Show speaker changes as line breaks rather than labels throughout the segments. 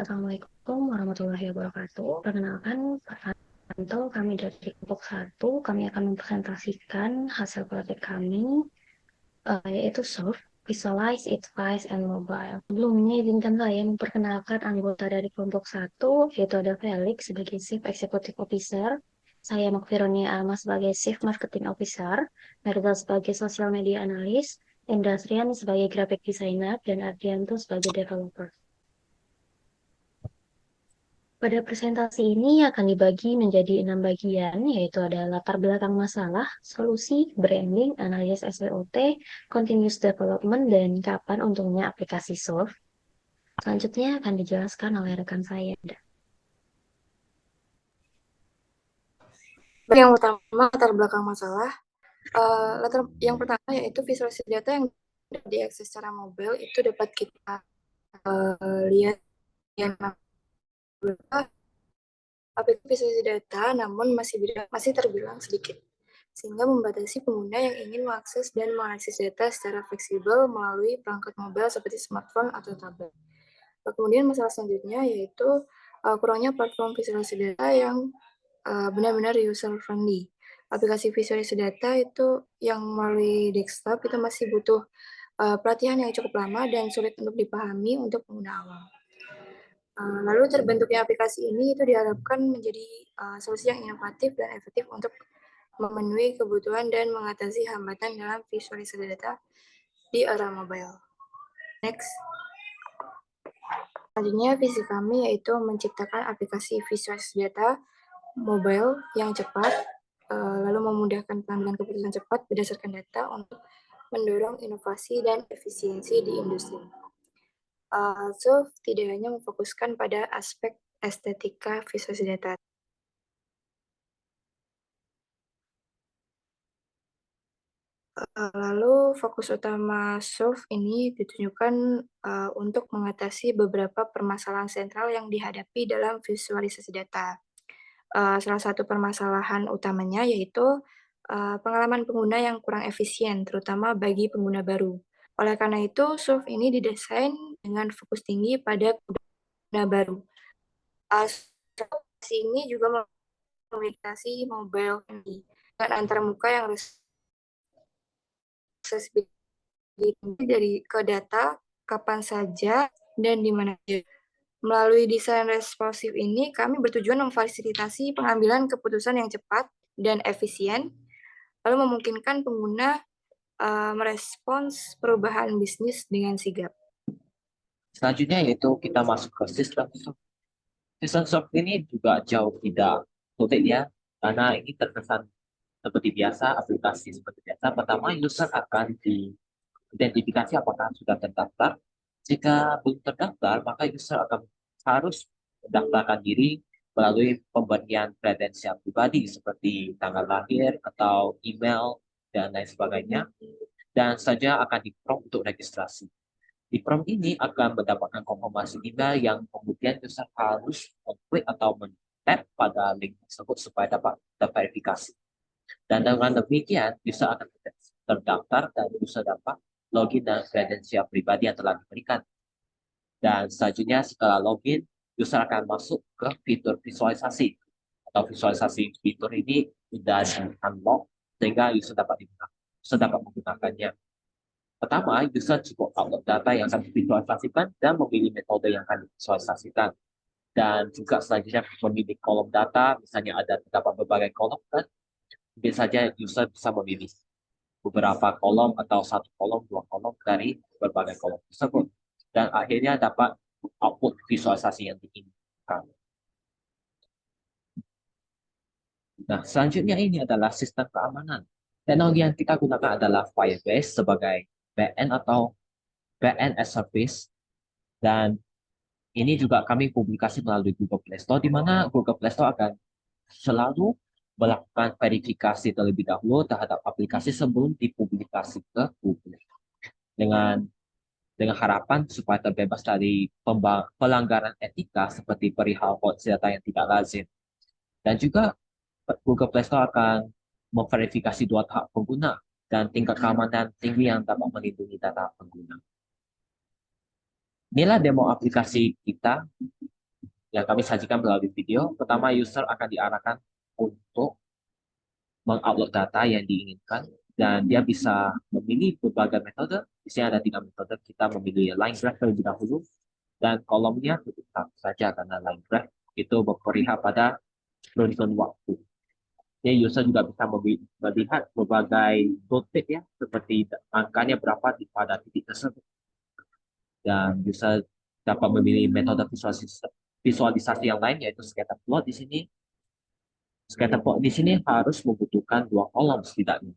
Assalamualaikum warahmatullahi wabarakatuh. Perkenalkan, Farhanto, kami dari kelompok 1. Kami akan mempresentasikan hasil proyek kami, yaitu Solve, Visualize, Advise, and Mobile. Sebelumnya, izinkan saya memperkenalkan anggota dari kelompok 1, yaitu ada Felix sebagai Chief Executive Officer, saya Makfironia Alma sebagai Chief Marketing Officer, Merzal sebagai Social Media Analyst, Indrasrian sebagai Graphic Designer, dan Adrianto sebagai Developer. Pada presentasi ini akan dibagi menjadi 6 bagian, yaitu ada latar belakang masalah, solusi, branding, analisis SWOT, continuous development, dan kapan untungnya aplikasi Solve. Selanjutnya akan dijelaskan oleh rekan saya.
Yang utama latar belakang masalah. Yang pertama yaitu visualisasi data yang diakses secara mobile itu dapat kita lihat yang aplikasi visualisasi data, namun masih terbilang sedikit, sehingga membatasi pengguna yang ingin mengakses dan mengakses data secara fleksibel melalui perangkat mobile seperti smartphone atau tablet. Kemudian masalah selanjutnya yaitu kurangnya platform visualisasi data yang benar-benar user friendly. Aplikasi visualisasi data itu yang melalui desktop itu masih butuh pelatihan yang cukup lama dan sulit untuk dipahami untuk pengguna awam. Lalu terbentuknya aplikasi ini itu diharapkan menjadi solusi yang inovatif dan efektif untuk memenuhi kebutuhan dan mengatasi hambatan dalam visualisasi data di era mobile. Next. Selanjutnya, visi kami yaitu menciptakan aplikasi visualisasi data mobile yang cepat, lalu memudahkan pengambilan keputusan cepat berdasarkan data untuk mendorong inovasi dan efisiensi di industri. So, tidak hanya memfokuskan pada aspek estetika visualisasi data. Lalu fokus utama SOF ini ditunjukkan untuk mengatasi beberapa permasalahan sentral yang dihadapi dalam visualisasi data. Salah satu permasalahan utamanya yaitu pengalaman pengguna yang kurang efisien, terutama bagi pengguna baru. Oleh karena itu, SOF ini didesain dengan fokus tinggi pada pengguna baru. SOF ini juga memiliki mobile friendly dengan antarmuka yang accessibility dari ke data kapan saja dan di mana saja. Melalui desain responsif ini, kami bertujuan memfasilitasi pengambilan keputusan yang cepat dan efisien, lalu memungkinkan pengguna merespons perubahan bisnis dengan sigap.
Selanjutnya yaitu kita masuk ke sistem soft. Sistem soft ini juga jauh tidak sulit ya, karena ini terkesan seperti biasa, aplikasi seperti biasa. Pertama, user akan diidentifikasi apakah sudah terdaftar. Jika belum terdaftar, maka user akan harus mendaftarkan diri melalui pemberian kredensial pribadi seperti tanggal lahir atau email dan lain sebagainya. Dan saja akan di-prompt untuk registrasi. Di prompt ini akan mendapatkan konfirmasi email yang kemudian user harus mengklik atau men-tap pada link tersebut supaya dapat terverifikasi. Dan dengan demikian, user akan terdaftar dan user dapat login dan kredensial pribadi yang telah diberikan. Dan selanjutnya setelah login, user akan masuk ke fitur visualisasi. Atau visualisasi fitur ini sudah di-unlock sehingga user dapat menggunakannya. Pertama, user cukup upload data yang akan divisualisasikan dan memilih metode yang akan divisualisasikan. Dan juga selanjutnya memilih kolom data, misalnya terdapat berbagai kolom, kan mungkin saja user bisa memilih beberapa kolom atau satu kolom, dua kolom dari berbagai kolom tersebut. Dan akhirnya dapat output visualisasi yang diinginkan. Nah, selanjutnya ini adalah sistem keamanan. Teknologi yang kita gunakan adalah Firebase sebagai backend atau backend as service. Dan ini juga kami publikasi melalui Google Play Store, di mana Google Play Store akan selalu melakukan verifikasi terlebih dahulu terhadap aplikasi sebelum dipublikasi ke Google. Dengan harapan supaya terbebas dari pelanggaran etika seperti perihal data yang tidak lazim. Dan juga Google Play Store akan memverifikasi dua tahap pengguna dan tingkat keamanan tinggi yang dapat melindungi data pengguna. Inilah demo aplikasi kita yang kami sajikan melalui video. Pertama, user akan diarahkan untuk mengupload data yang diinginkan dan dia bisa memilih berbagai metode. Di sini ada 3 metode. Kita memilih line graph terlebih dahulu dan kolomnya tetap saja karena line graph itu berperihal pada horizon waktu. Jadi user juga bisa melihat berbagai dotted ya, seperti angkanya berapa pada titik tersebut. Dan user dapat memilih metode visualisasi yang lain yaitu scatter plot di sini. Scatter plot di sini harus membutuhkan 2 kolom setidaknya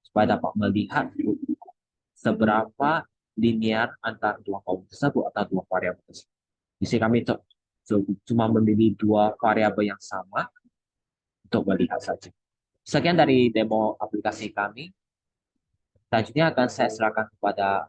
supaya dapat melihat seberapa linear antara 2 kolom tersebut atau 2 variabel tersebut. Di sini kami cuma memilih 2 variabel yang sama untuk melihat saja. Sekian dari demo aplikasi kami. Selanjutnya akan saya serahkan kepada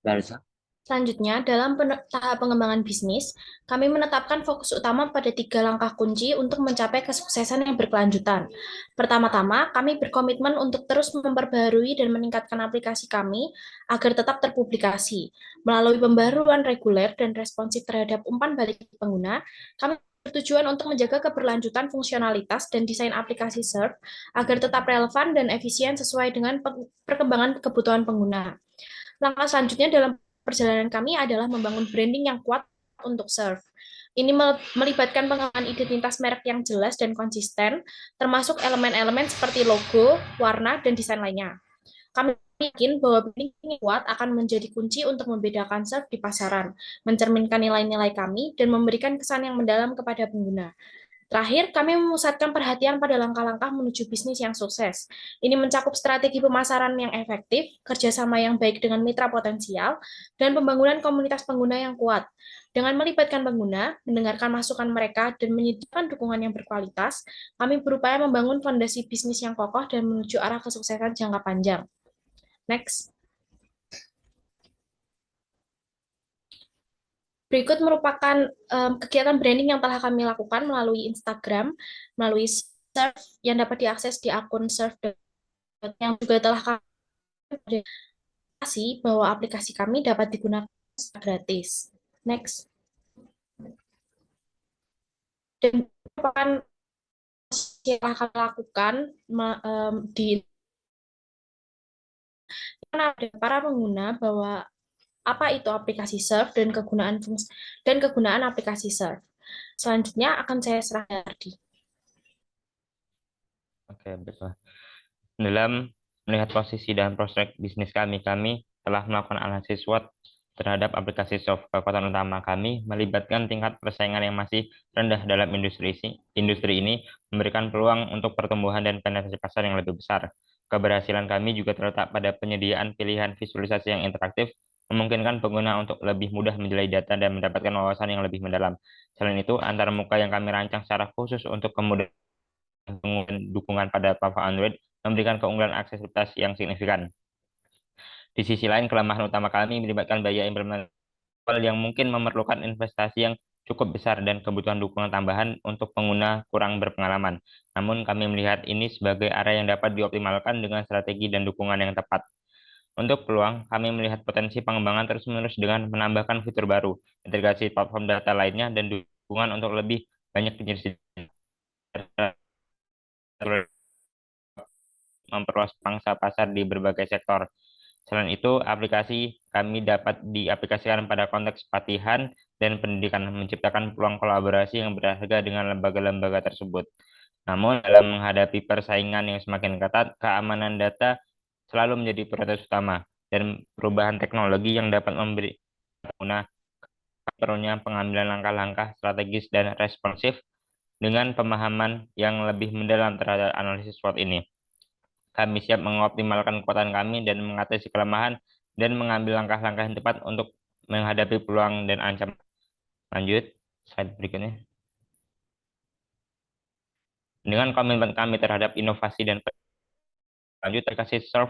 Verza.
Selanjutnya, dalam tahap pengembangan bisnis, kami menetapkan fokus utama pada 3 langkah kunci untuk mencapai kesuksesan yang berkelanjutan. Pertama-tama, kami berkomitmen untuk terus memperbaharui dan meningkatkan aplikasi kami agar tetap terpublikasi. Melalui pembaruan reguler dan responsif terhadap umpan balik pengguna, kami bertujuan untuk menjaga keberlanjutan fungsionalitas dan desain aplikasi Surf agar tetap relevan dan efisien sesuai dengan perkembangan kebutuhan pengguna. Langkah selanjutnya dalam perjalanan kami adalah membangun branding yang kuat untuk Surf. Ini melibatkan pengembangan identitas merek yang jelas dan konsisten, termasuk elemen-elemen seperti logo, warna, dan desain lainnya. Kami yakin bahwa branding yang kuat akan menjadi kunci untuk membedakan Surf di pasaran, mencerminkan nilai-nilai kami, dan memberikan kesan yang mendalam kepada pengguna. Terakhir, kami memusatkan perhatian pada langkah-langkah menuju bisnis yang sukses. Ini mencakup strategi pemasaran yang efektif, kerjasama yang baik dengan mitra potensial, dan pembangunan komunitas pengguna yang kuat. Dengan melibatkan pengguna, mendengarkan masukan mereka, dan menyediakan dukungan yang berkualitas, kami berupaya membangun fondasi bisnis yang kokoh dan menuju arah kesuksesan jangka panjang. Next. Berikut merupakan kegiatan branding yang telah kami lakukan melalui Instagram, melalui Surf yang dapat diakses di akun Surf yang juga telah kami kasih bahwa aplikasi kami dapat digunakan gratis. Next. Dan merupakan yang telah kami lakukan di mana ada para pengguna bahwa apa itu aplikasi Surf dan kegunaan aplikasi Surf. Selanjutnya akan saya serahkan Ardi.
Oke, baiklah. Dalam melihat posisi dan prospek bisnis kami telah melakukan analisis SWOT terhadap aplikasi Surf. Kekuatan utama kami melibatkan tingkat persaingan yang masih rendah dalam industri ini, memberikan peluang untuk pertumbuhan dan penetrasi pasar yang lebih besar. Keberhasilan kami juga terletak pada penyediaan pilihan visualisasi yang interaktif, memungkinkan pengguna untuk lebih mudah menjelajah data dan mendapatkan wawasan yang lebih mendalam. Selain itu, antarmuka yang kami rancang secara khusus untuk kemudahan dukungan pada platform Android memberikan keunggulan aksesibilitas yang signifikan. Di sisi lain, kelemahan utama kami melibatkan biaya implementasi yang mungkin memerlukan investasi yang cukup besar dan kebutuhan dukungan tambahan untuk pengguna kurang berpengalaman. Namun, kami melihat ini sebagai area yang dapat dioptimalkan dengan strategi dan dukungan yang tepat. Untuk peluang, kami melihat potensi pengembangan terus-menerus dengan menambahkan fitur baru, integrasi platform data lainnya, dan dukungan untuk lebih banyak jenis memperluas pangsa pasar di berbagai sektor. Selain itu, aplikasi kami dapat diaplikasikan pada konteks pelatihan dan pendidikan, menciptakan peluang kolaborasi yang berharga dengan lembaga-lembaga tersebut. Namun, dalam menghadapi persaingan yang semakin ketat, keamanan data selalu menjadi prioritas utama, dan perubahan teknologi yang dapat memberi pengguna perlunya pengambilan langkah-langkah strategis dan responsif dengan pemahaman yang lebih mendalam terhadap analisis SWOT ini. Kami siap mengoptimalkan kekuatan kami dan mengatasi kelemahan dan mengambil langkah-langkah yang tepat untuk menghadapi peluang dan ancaman. Lanjut, slide berikutnya. Dengan komitmen kami terhadap inovasi dan lanjut, aplikasi Surf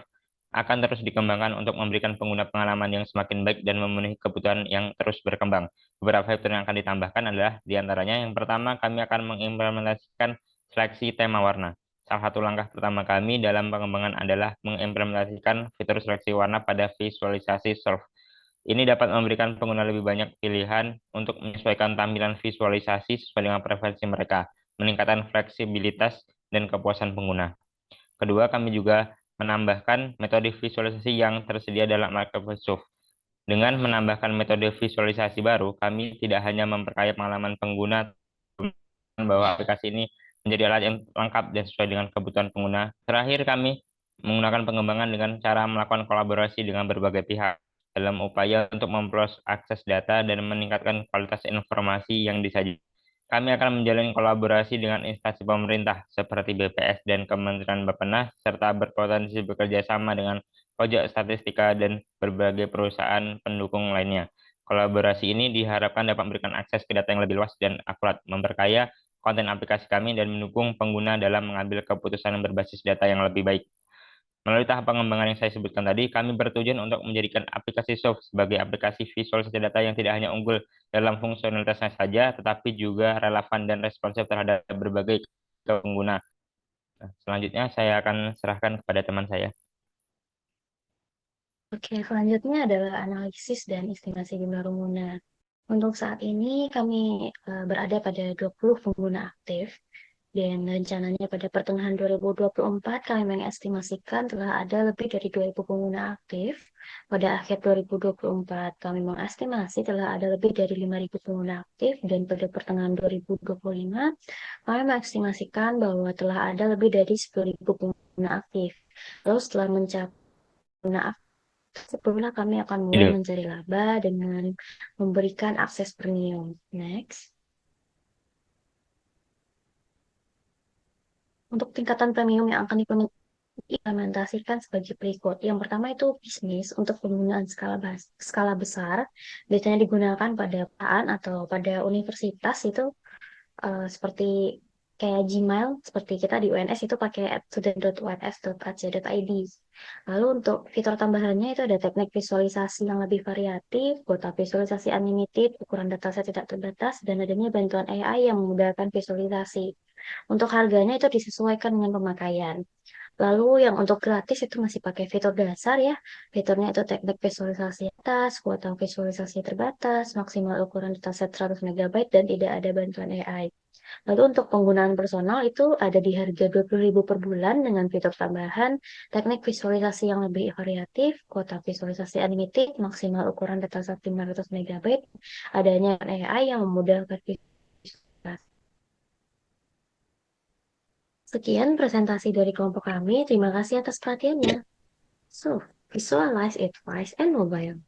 akan terus dikembangkan untuk memberikan pengguna pengalaman yang semakin baik dan memenuhi kebutuhan yang terus berkembang. Beberapa fitur yang akan ditambahkan adalah diantaranya yang pertama, kami akan mengimplementasikan seleksi tema warna. Salah satu langkah pertama kami dalam pengembangan adalah mengimplementasikan fitur seleksi warna pada visualisasi Surf. Ini dapat memberikan pengguna lebih banyak pilihan untuk menyesuaikan tampilan visualisasi sesuai dengan preferensi mereka, meningkatkan fleksibilitas dan kepuasan pengguna. Kedua, kami juga menambahkan metode visualisasi yang tersedia dalam Microsoft. Dengan menambahkan metode visualisasi baru, kami tidak hanya memperkaya pengalaman pengguna, bahwa aplikasi ini menjadi alat yang lengkap dan sesuai dengan kebutuhan pengguna. Terakhir, kami menggunakan pengembangan dengan cara melakukan kolaborasi dengan berbagai pihak dalam upaya untuk memperluas akses data dan meningkatkan kualitas informasi yang disajikan. Kami akan menjalin kolaborasi dengan instansi pemerintah seperti BPS dan Kementerian Bappenas, serta berpotensi bekerja sama dengan pojok statistika dan berbagai perusahaan pendukung lainnya. Kolaborasi ini diharapkan dapat memberikan akses ke data yang lebih luas dan akurat, memperkaya konten aplikasi kami, dan mendukung pengguna dalam mengambil keputusan yang berbasis data yang lebih baik. Melalui tahap pengembangan yang saya sebutkan tadi, kami bertujuan untuk menjadikan aplikasi Soft sebagai aplikasi visualisasi data yang tidak hanya unggul dalam fungsionalitasnya saja, tetapi juga relevan dan responsif terhadap berbagai pengguna. Selanjutnya, saya akan serahkan kepada teman saya.
Oke, selanjutnya adalah analisis dan estimasi jumlah pengguna. Untuk saat ini kami berada pada 20 pengguna aktif, dan rencananya pada pertengahan 2024 kami mengestimasikan telah ada lebih dari 2.000 pengguna aktif. Pada akhir 2024 kami mengestimasi telah ada lebih dari 5.000 pengguna aktif, dan pada pertengahan 2025 kami mengestimasikan bahwa telah ada lebih dari 10.000 pengguna aktif. Lalu setelah mencapai pengguna aktif, sebelumnya kami akan mulai
Ide.
mencari laba dengan memberikan akses premium. Next. Untuk tingkatan premium yang akan diimplementasikan sebagai berikut. Yang pertama itu bisnis untuk penggunaan skala besar. Biasanya digunakan pada perusahaan atau pada universitas itu seperti kayak Gmail, seperti kita di UNS itu pakai student.uns.ac.id. Lalu untuk fitur tambahannya itu ada teknik visualisasi yang lebih variatif, kuota visualisasi unlimited, ukuran dataset tidak terbatas, dan adanya bantuan AI yang memudahkan visualisasi. Untuk harganya itu disesuaikan dengan pemakaian. Lalu yang untuk gratis itu masih pakai fitur dasar ya. Fiturnya itu teknik visualisasi atas, kuota visualisasi terbatas, maksimal ukuran dataset 100 MB, dan tidak ada bantuan AI. Lalu untuk penggunaan personal itu ada di harga 20.000 per bulan dengan fitur tambahan, teknik visualisasi yang lebih variatif, kuota visualisasi unlimited, maksimal ukuran dataset 500 MB, adanya AI yang memudahkan visualisasi. Sekian presentasi dari kelompok kami. Terima kasih atas perhatiannya. So, visualize it, advice, and mobile.